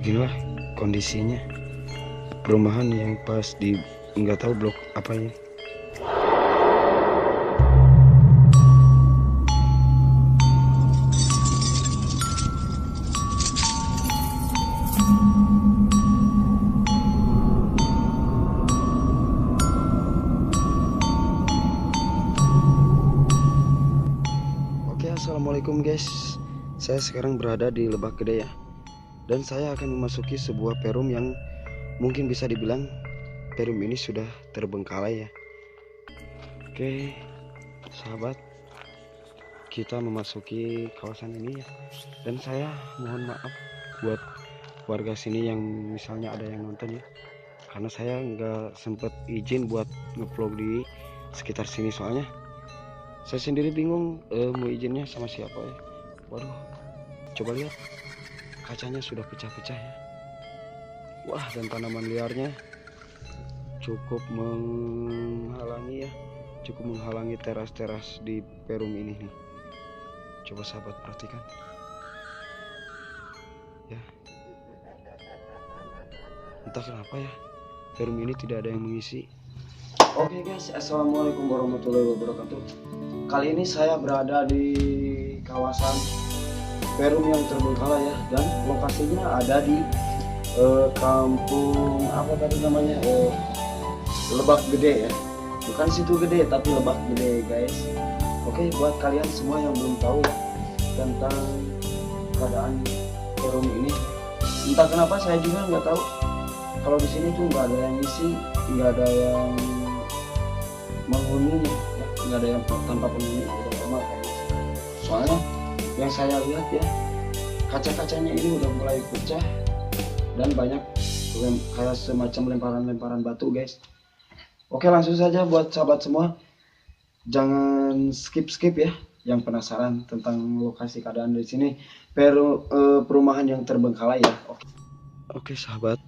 Beginilah kondisinya perumahan yang pas di nggak tahu blok apa ini. Oke, assalamualaikum guys. Saya sekarang berada di Lebak Gede ya, dan saya akan memasuki sebuah perum yang mungkin bisa dibilang perum ini sudah terbengkalai ya. Oke sahabat, kita memasuki kawasan ini ya, dan saya mohon maaf buat warga sini yang misalnya ada yang nonton ya, karena saya nggak sempet izin buat ngevlog di sekitar sini, soalnya saya sendiri bingung mau izinnya sama siapa ya. Waduh, coba lihat, kacanya sudah pecah-pecah ya. Wah, dan tanaman liarnya cukup menghalangi ya, cukup menghalangi teras-teras di perum ini nih. Coba sahabat perhatikan ya, entah kenapa ya perum ini tidak ada yang mengisi. Oke guys, assalamualaikum warahmatullahi wabarakatuh. Kali ini saya berada di kawasan perum yang terbengkalai ya, dan lokasinya ada di kampung apa tadi namanya, Lebak Gede ya, bukan Situ Gede tapi Lebak Gede guys. Oke, buat kalian semua yang belum tahu ya tentang keadaan perum ini, entah kenapa saya juga nggak tahu kalau di sini tuh nggak ada yang ngisi, nggak ada yang menghuninya ya, nggak ada yang tanpa penghuni udah lama kayak gitu. Soalnya yang saya lihat ya, kaca-kacanya ini udah mulai pecah dan banyak kayak semacam lemparan-lemparan batu guys. Oke, langsung saja buat sahabat semua, jangan skip ya yang penasaran tentang lokasi keadaan di sini perumahan yang terbengkalai ya. Oke sahabat,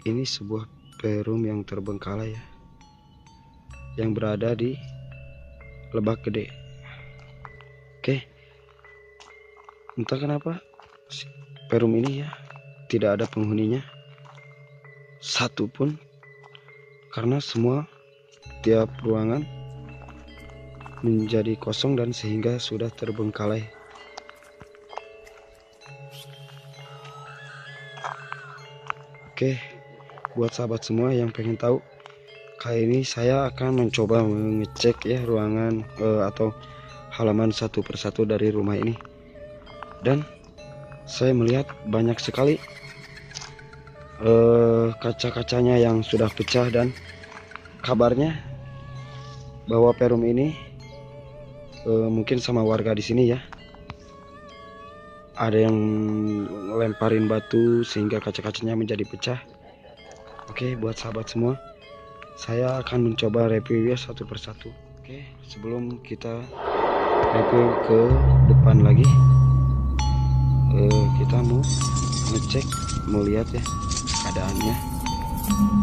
ini sebuah perum yang terbengkalai ya, yang berada di Lebak Gede. Oke, entah kenapa perum ini ya tidak ada penghuninya satupun, karena semua tiap ruangan menjadi kosong dan sehingga sudah terbengkalai. Oke, buat sahabat semua yang pengen tahu, kali ini saya akan mencoba mengecek ya ruangan atau halaman satu persatu dari rumah ini, dan saya melihat banyak sekali kaca-kacanya yang sudah pecah, dan kabarnya bahwa perum ini mungkin sama warga di sini ya, ada yang lemparin batu sehingga kaca-kacanya menjadi pecah. Oke, buat sahabat semua, saya akan mencoba review ya satu persatu. Oke, sebelum kita review ke depan lagi, kita mau ngecek, mau lihat ya keadaannya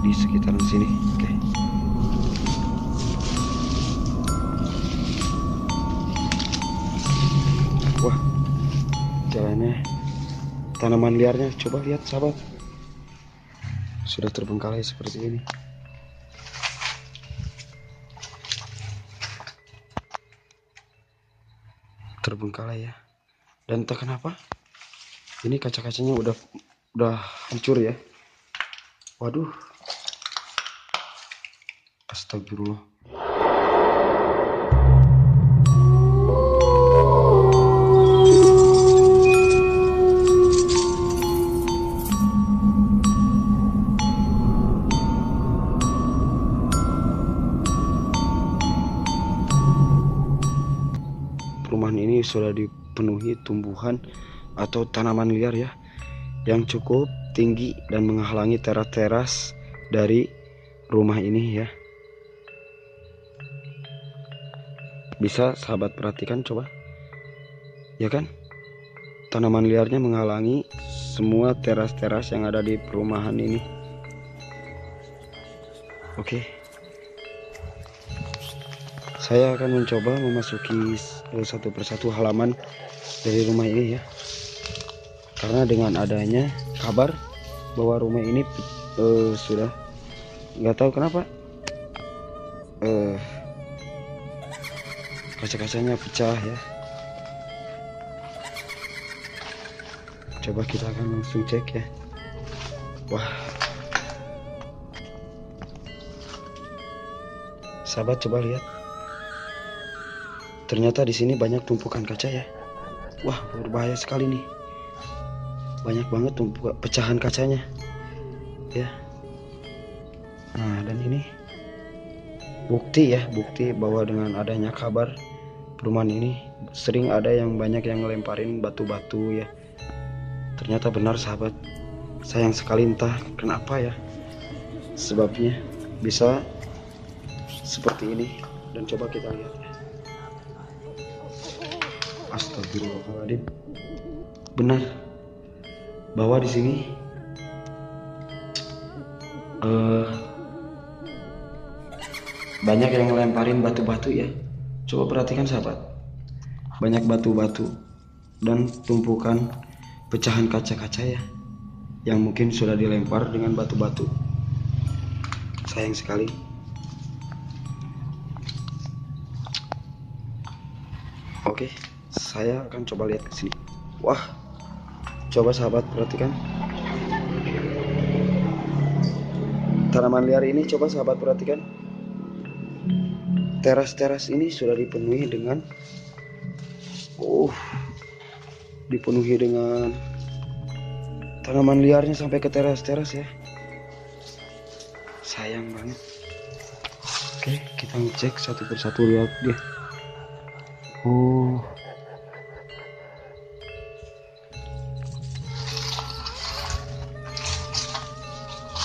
di sekitaran sini. Oke. Wah, jalannya, tanaman liarnya coba lihat sahabat, sudah terbengkalai seperti ini. Terbengkalai ya, dan entah kenapa ini kaca-kacanya udah hancur ya. Waduh, astagfirullah. Perumahan ini sudah dipenuhi tumbuhan atau tanaman liar ya, yang cukup tinggi dan menghalangi teras-teras dari rumah ini ya. Bisa sahabat perhatikan coba ya kan, tanaman liarnya menghalangi semua teras-teras yang ada di perumahan ini. Oke, saya akan mencoba memasuki satu persatu halaman dari rumah ini ya, karena dengan adanya kabar bahwa rumah ini sudah nggak tahu kenapa kaca-kacanya pecah ya. Coba kita akan langsung cek ya. Wah, sahabat coba lihat. Ternyata di sini banyak tumpukan kaca ya. Wah, berbahaya sekali nih. Banyak banget pecahan kacanya. Ya. Nah, dan ini bukti bahwa dengan adanya kabar perumahan ini sering ada yang banyak yang ngelemparin batu-batu ya. Ternyata benar sahabat. Sayang sekali entah kenapa ya sebabnya bisa seperti ini. Dan coba kita lihat ya. Astagfirullahaladzim. Benar bahwa di sini banyak yang ngelemparin batu-batu ya. Coba perhatikan sahabat. Banyak batu-batu dan tumpukan pecahan kaca-kaca ya, yang mungkin sudah dilempar dengan batu-batu. Sayang sekali. Oke, saya akan coba lihat ke sini. Wah, coba sahabat perhatikan. Tanaman liar ini, coba sahabat perhatikan. Teras-teras ini sudah dipenuhi dengan dipenuhi dengan tanaman liarnya sampai ke teras-teras ya. Sayang banget. Oke, kita ngecek satu persatu, lihat dia.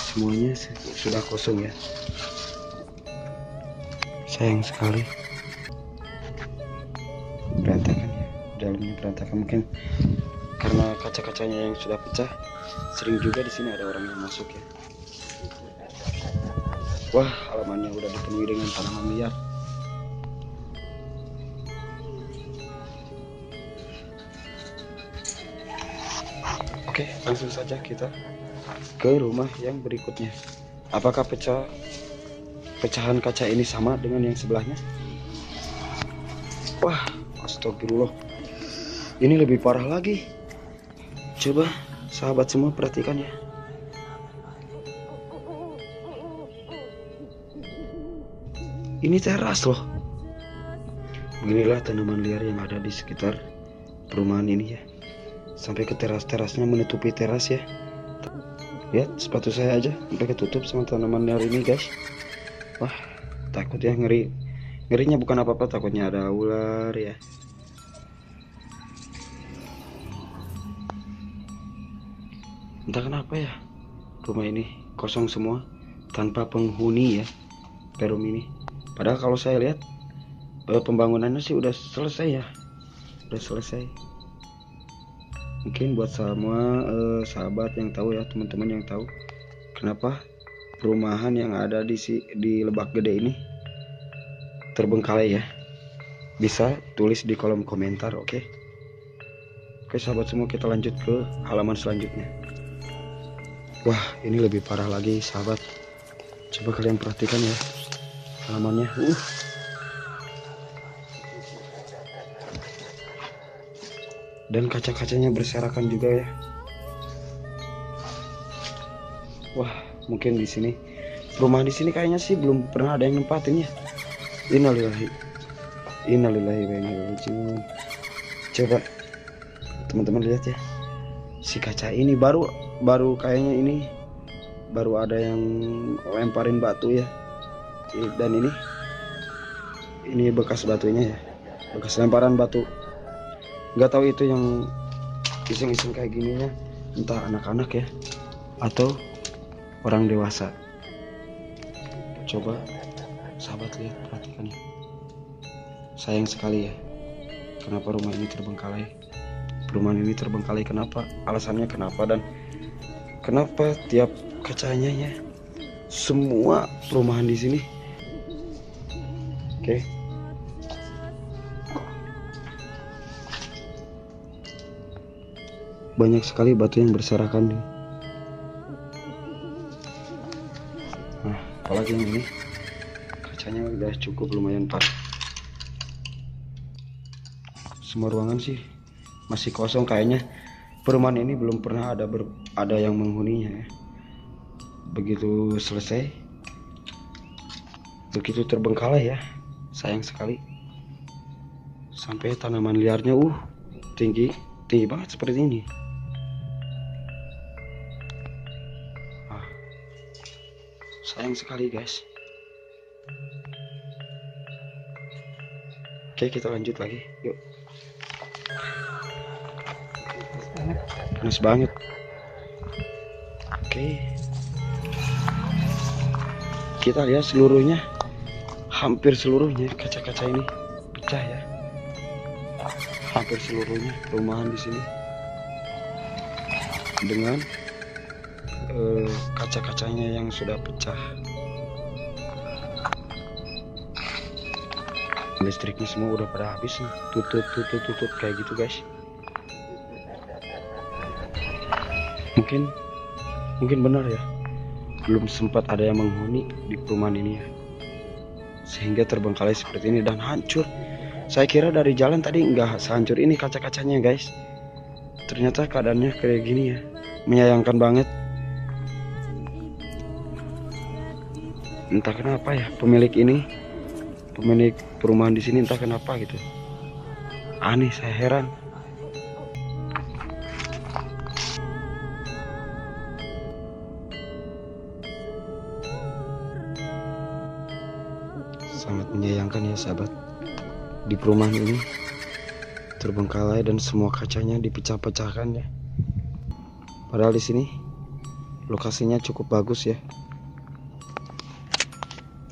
Semuanya sudah kosong ya. Sayang sekali. Berantakan ya, dalamnya berantakan. Mungkin karena kaca-kacanya yang sudah pecah. Sering juga di sini ada orang yang masuk ya. Wah, halamannya udah dipenuhi dengan tanaman liar. Oke, langsung saja kita ke rumah yang berikutnya. Apakah pecahan kaca ini sama dengan yang sebelahnya? Wah, astagfirullah. Ini lebih parah lagi. Coba sahabat semua perhatikan ya. Ini teras loh. Beginilah tanaman liar yang ada di sekitar perumahan ini ya. Sampai ke teras-terasnya, menutupi teras ya. Lihat sepatu saya aja sampai ketutup sama tanaman liar ini guys. Wah, takut ya, ngerinya bukan apa-apa, takutnya ada ular ya. Entah kenapa ya rumah ini kosong semua tanpa penghuni ya, perum ini. Padahal kalau saya lihat pembangunannya sih udah selesai ya, udah selesai. Mungkin buat semua sahabat yang tahu ya, teman-teman yang tahu kenapa perumahan yang ada di Lebak Gede ini terbengkalai ya, bisa tulis di kolom komentar. Oke sahabat semua, kita lanjut ke halaman selanjutnya. Wah, ini lebih parah lagi sahabat. Coba kalian perhatikan ya halamannya. Dan kaca-kacanya berserakan juga ya. Wah, mungkin di sini rumah di sini kayaknya sih belum pernah ada yang nempatin ya. Innalillahi wa inna ilaihi raji'un. Coba teman-teman lihat ya, si kaca ini baru kayaknya ini baru ada yang lemparin batu ya. Dan ini bekas batunya ya, bekas lemparan batu. Nggak tahu itu yang iseng-iseng kayak gininya, entah anak-anak ya atau orang dewasa. Coba sahabat lihat, perhatikan ya. Sayang sekali ya, kenapa rumah ini terbengkalai. Perumahan ini terbengkalai kenapa, alasannya kenapa, dan kenapa tiap kacanya ya semua perumahan di sini. Oke. banyak sekali batu yang berserakan nih. Nah, apalagi yang ini kacanya udah cukup lumayan parah. Semua ruangan sih masih kosong kayaknya. Perumahan ini belum pernah ada yang menghuninya ya. Begitu selesai, begitu terbengkalai ya. Sayang sekali. Sampai tanaman liarnya tinggi banget seperti ini. Sayang sekali guys. Oke, kita lanjut lagi yuk. Panas banget. Oke, kita lihat seluruhnya, hampir seluruhnya kaca-kaca ini pecah ya. Hampir seluruhnya perumahan di sini dengan kaca-kacanya yang sudah pecah. Listriknya semua udah pada habis nih, tutut kayak gitu guys. Mungkin benar ya, belum sempat ada yang menghuni di perumahan ini ya, sehingga terbengkalai seperti ini dan hancur. Saya kira dari jalan tadi nggak sehancur ini kaca-kacanya guys. Ternyata keadaannya kayak gini ya, menyayangkan banget. Entah kenapa ya pemilik perumahan di sini, entah kenapa gitu. Aneh, saya heran. Sangat menyayangkan ya sahabat. Di perumahan ini terbengkalai dan semua kacanya dipecah-pecahkan ya. Padahal di sini lokasinya cukup bagus ya.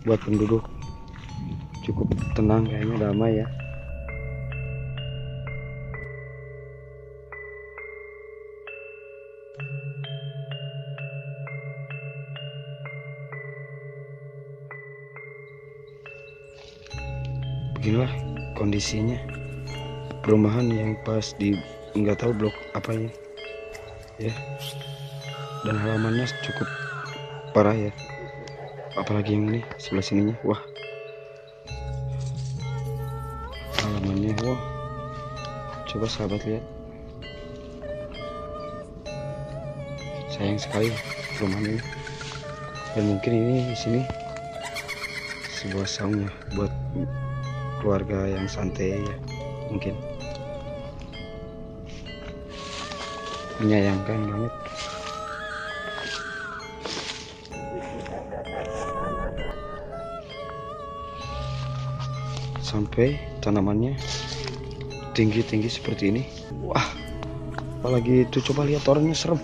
Buat penduduk cukup tenang, kayaknya damai ya. Beginilah kondisinya perumahan yang pas di nggak tahu blok apanya ya, dan halamannya cukup parah ya. Apalagi yang ini sebelah sininya, wah halamannya, wah coba sahabat lihat. Sayang sekali perumahan ini, dan mungkin ini di sini sebuah saungnya buat keluarga yang santai ya, mungkin. Menyayangkan banget. Sampai tanamannya tinggi seperti ini. Wah, apalagi itu, coba lihat orangnya serem.